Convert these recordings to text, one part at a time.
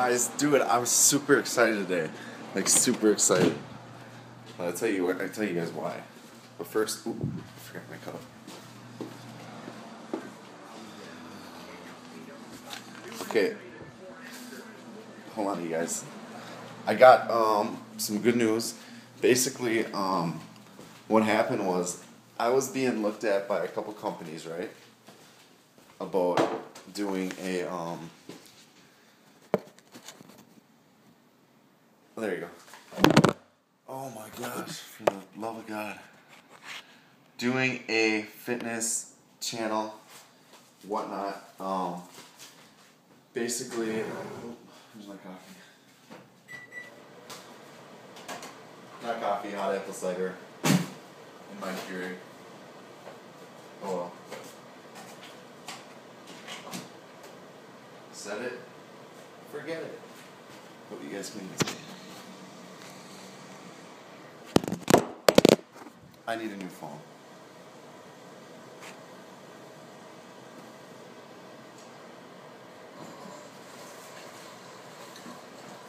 guys, dude, I'm super excited today. Like super excited. I'll tell you guys why. But first, I forgot my cup. Okay. Hold on, you guys. I got some good news. Basically, what happened was I was being looked at by a couple companies, right? About doing a there you go. Oh my gosh, for the love of God. Doing a fitness channel, whatnot. Basically, here's my coffee. Not coffee, hot apple cider. In my Keurig. Oh well. Set it. Forget it. Hope you guys can see. I need a new phone.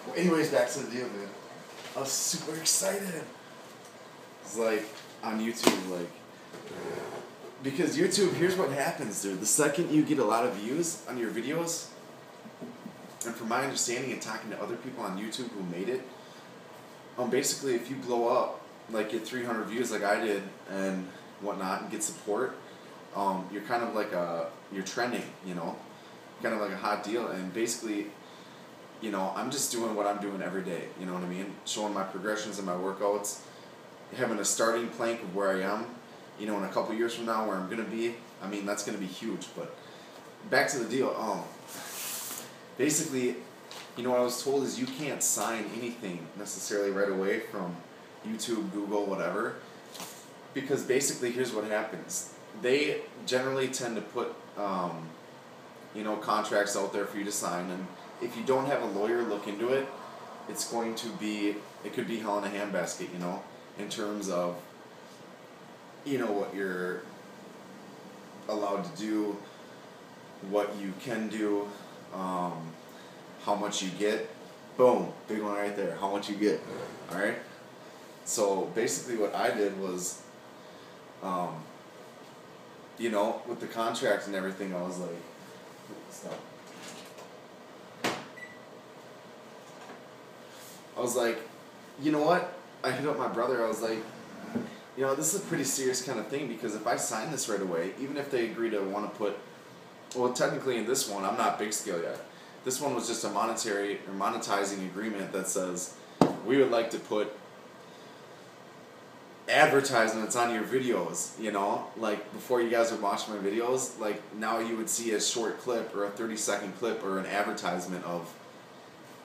Well, anyways, back to the deal, dude. I was super excited. It's like on YouTube, like, because YouTube, here's what happens, dude. The second you get a lot of views on your videos, and from my understanding and talking to other people on YouTube who made it, basically if you blow up, like get 300 views like I did and whatnot, and get support, you're kind of like you're trending, you know, kind of like a hot deal. And basically, you know, I'm just doing what I'm doing every day, you know what I mean? Showing my progressions and my workouts, having a starting plank of where I am, you know, in a couple years from now where I'm going to be. I mean, that's going to be huge. But back to the deal, basically, you know, what I was told is you can't sign anything necessarily right away from YouTube, Google, whatever, because basically here's what happens. They generally tend to put, you know, contracts out there for you to sign, and if you don't have a lawyer look into it, it's going to be, it could be hell in a handbasket, you know, in terms of, you know, what you're allowed to do, what you can do, how much you get. Boom, big one right there, how much you get, alright? So basically what I did was, you know, with the contract and everything, I was like, stop. I was like, you know what? I hit up my brother, I was like, you know, this is a pretty serious kind of thing, because if I sign this right away, even if they agree to want to put, well, technically in this one, I'm not big scale yet. This one was just a monetizing agreement that says, we would like to put advertisements on your videos, you know, like before you guys would watch my videos, like now you would see a short clip or a 30-second clip or an advertisement of,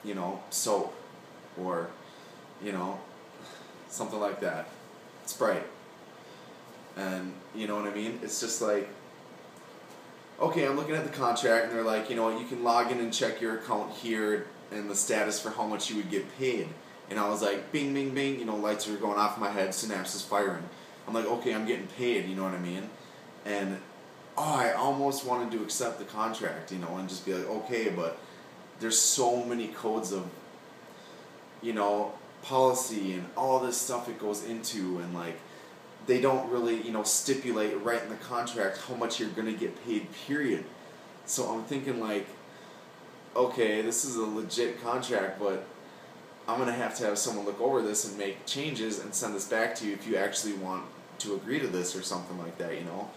you know, soap or, you know, something like that, Sprite. And you know what I mean? It's just like, okay, I'm looking at the contract and they're like, you know, you can log in and check your account here and the status for how much you would get paid. And I was like, bing, bing, bing, you know, lights are going off in my head, synapses firing. I'm like, okay, I'm getting paid, you know what I mean? And, I almost wanted to accept the contract, you know, and just be like, okay, but there's so many codes of, you know, policy and all this stuff it goes into, and like, they don't really, you know, stipulate right in the contract how much you're going to get paid, period. So I'm thinking like, okay, this is a legit contract, but I'm going to have someone look over this and make changes and send this back to you if you actually want to agree to this or something like that, you know?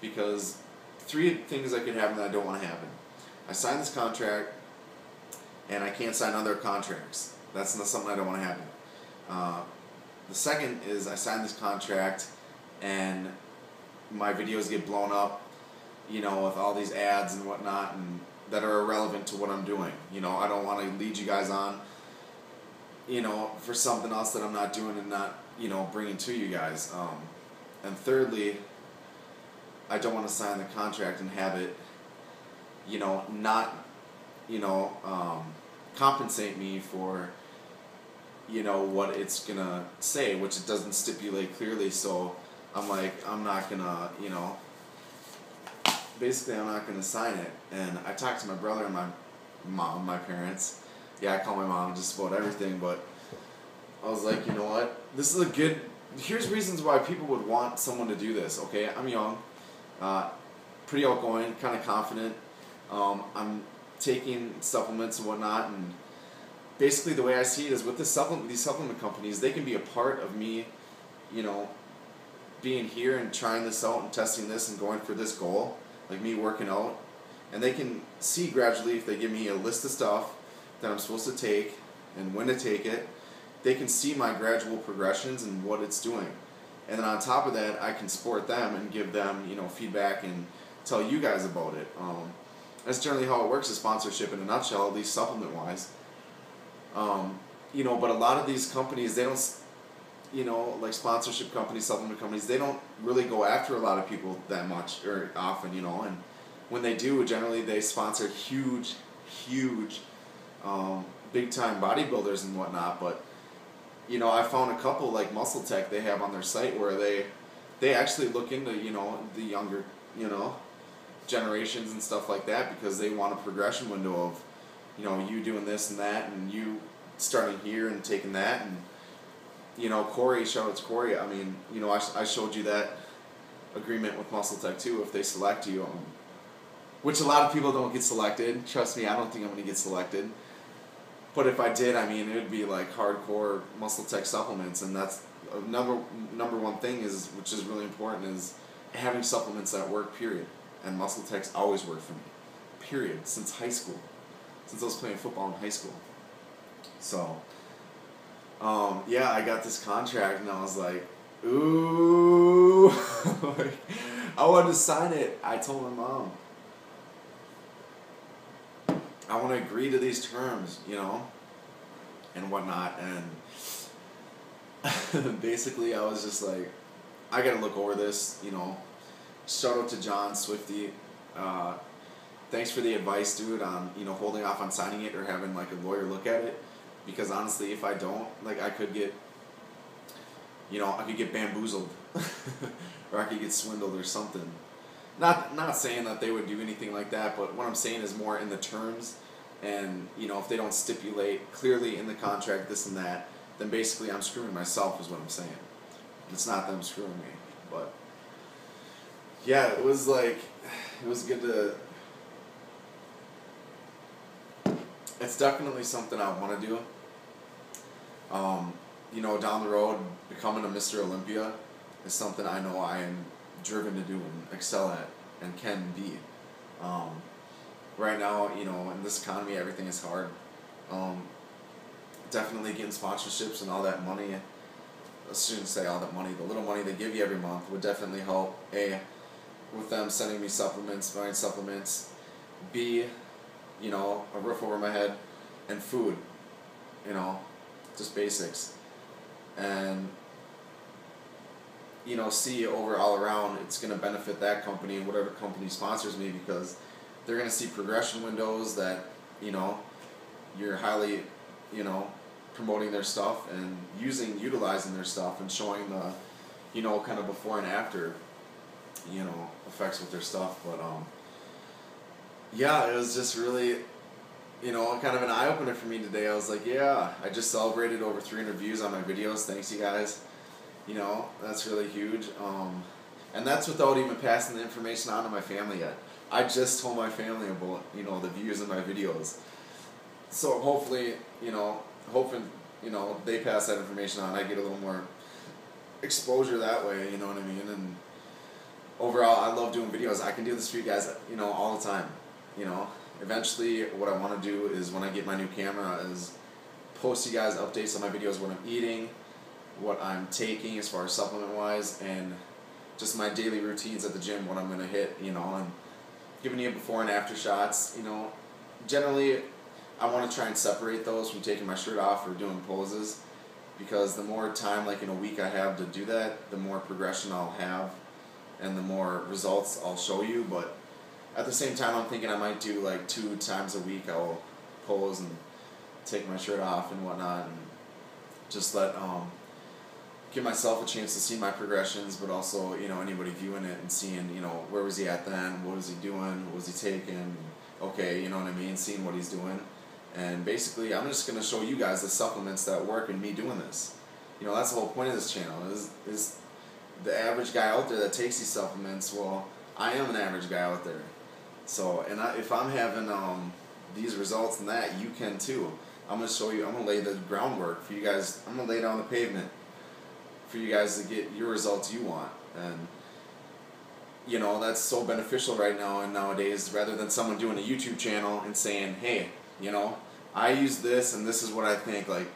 Because 3 things that could happen that I don't want to happen. I sign this contract and I can't sign other contracts. That's not something I don't want to happen. The second is I sign this contract and my videos get blown up, you know, with all these ads and whatnot, and that are irrelevant to what I'm doing. You know, I don't want to lead you guys on, you know, for something else that I'm not doing and not, you know, bringing to you guys. And thirdly, I don't want to sign the contract and have it, you know, not, you know, compensate me for, you know, what it's gonna say, which it doesn't stipulate clearly. So I'm like, I'm not gonna, you know, basically I'm not gonna sign it. And I talked to my brother and my mom, my parents, Yeah, I call my mom just about everything, but I was like, you know what? This is a good... Here's reasons why people would want someone to do this, okay? I'm young, pretty outgoing, kind of confident. I'm taking supplements and whatnot, and basically the way I see it is with these supplement companies, they can be a part of me, you know, being here and trying this out and testing this and going for this goal, like me working out, and they can see gradually if they give me a list of stuff that I'm supposed to take and when to take it, they can see my gradual progressions and what it's doing. And then on top of that, I can support them and give them, you know, feedback and tell you guys about it. That's generally how it works, is sponsorship in a nutshell, at least supplement-wise. You know, but a lot of these companies, they don't, you know, like sponsorship companies, supplement companies, they don't really go after a lot of people that much or often, you know, and when they do, generally they sponsor huge, big-time bodybuilders and whatnot, but, you know, I found a couple, like Muscle Tech, they have on their site where they actually look into, you know, the younger, you know, generations and stuff like that, because they want a progression window of, you know, you doing this and that, and you starting here and taking that, and, you know, Corey, shout out to Corey, I mean, you know, I showed you that agreement with Muscle Tech too, if they select you, which a lot of people don't get selected. Trust me, I don't think I'm going to get selected. But if I did, I mean, it would be like hardcore Muscle Tech supplements, and that's number one thing is, which is really important, is having supplements that work, period. And Muscle Tech's always worked for me, period, since high school, since I was playing football in high school. So, yeah, I got this contract, and I was like, ooh, like, I wanted to sign it. I told my mom, I want to agree to these terms, you know, and whatnot, and basically I was just like, I gotta look over this, you know. Shout out to John Swifty, thanks for the advice, dude, on, you know, holding off on signing it or having like a lawyer look at it, because honestly, if I don't, like, I could get, you know, I could get bamboozled, or I could get swindled or something. Not saying that they would do anything like that, but what I'm saying is more in the terms, and, you know, if they don't stipulate clearly in the contract this and that, then basically I'm screwing myself, is what I'm saying. It's not them screwing me, but yeah, it was like, it was good to, it's definitely something I want to do. You know, down the road, becoming a Mr. Olympia is something I know I am driven to do and excel at and can be. Right now, you know, in this economy, everything is hard. Definitely getting sponsorships and all that money, I shouldn't say all that money, the little money they give you every month would definitely help. A, with them sending me supplements, buying supplements. B, you know, a roof over my head, and food, you know, just basics. And, you know, C, over all around, it's going to benefit that company and whatever company sponsors me, because they're going to see progression windows that, you know, you're highly, you know, promoting their stuff and utilizing their stuff and showing the, you know, kind of before and after, you know, effects with their stuff. But, yeah, it was just really, you know, kind of an eye-opener for me today. I was like, yeah, I just celebrated over 300 views on my videos. Thanks, you guys. You know, that's really huge. And that's without even passing the information on to my family yet. I just told my family about, you know, the views of my videos. So hopefully, you know, they pass that information on. I get a little more exposure that way, you know what I mean? And overall, I love doing videos. I can do this for you guys, you know, all the time. You know, eventually what I want to do is, when I get my new camera, is post you guys updates on my videos, what I'm eating, what I'm taking as far as supplement-wise, and just my daily routines at the gym, what I'm going to hit, you know, and giving you before and after shots. You know, generally I want to try and separate those from taking my shirt off or doing poses, because the more time, like in a week, I have to do that, the more progression I'll have and the more results I'll show you. But at the same time, I'm thinking I might do like 2 times a week I'll pose and take my shirt off and whatnot, and just let give myself a chance to see my progressions, but also, you know, anybody viewing it and seeing, you know, where was he at then, what was he doing, what was he taking, okay, you know what I mean, seeing what he's doing, And basically, I'm just gonna show you guys the supplements that work and me doing this. You know, that's the whole point of this channel is the average guy out there that takes these supplements. Well, I am an average guy out there. So, and if I'm having these results and that, you can too. I'm gonna show you. I'm gonna lay the groundwork for you guys. I'm gonna lay down the pavement for you guys to get your results you want. And you know, that's so beneficial right now and nowadays, rather than someone doing a YouTube channel and saying, hey, you know, I use this and this is what I think. Like,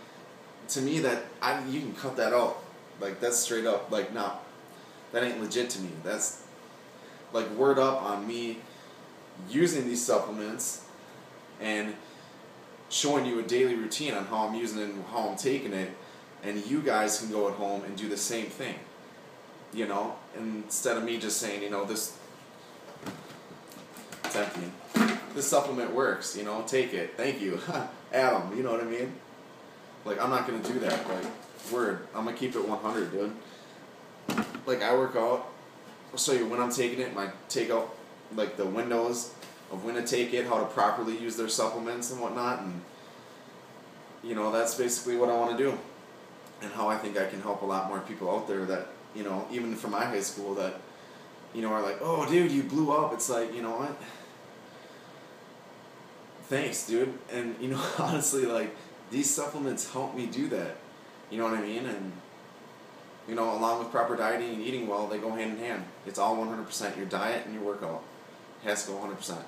to me, you can cut that out. Like, that's straight up, like, no, that ain't legit to me. That's like word up on me using these supplements and showing you a daily routine on how I'm using it and how I'm taking it, and you guys can go at home and do the same thing. You know, instead of me just saying, you know, it's empty. This supplement works, you know, take it. Thank you. Adam, you know what I mean? Like, I'm not going to do that. Like, word. I'm going to keep it 100, dude. Like, I work out. I'll show you when I'm taking it, my take out, like, the windows of when to take it, how to properly use their supplements and whatnot. And, you know, that's basically what I want to do. And how I think I can help a lot more people out there that, you know, even from my high school that, you know, are like, oh, dude, you blew up. It's like, you know what? Thanks, dude. And, you know, honestly, like, these supplements help me do that. You know what I mean? And, you know, along with proper dieting and eating well, they go hand in hand. It's all 100%. Your diet and your workout has to go 100%.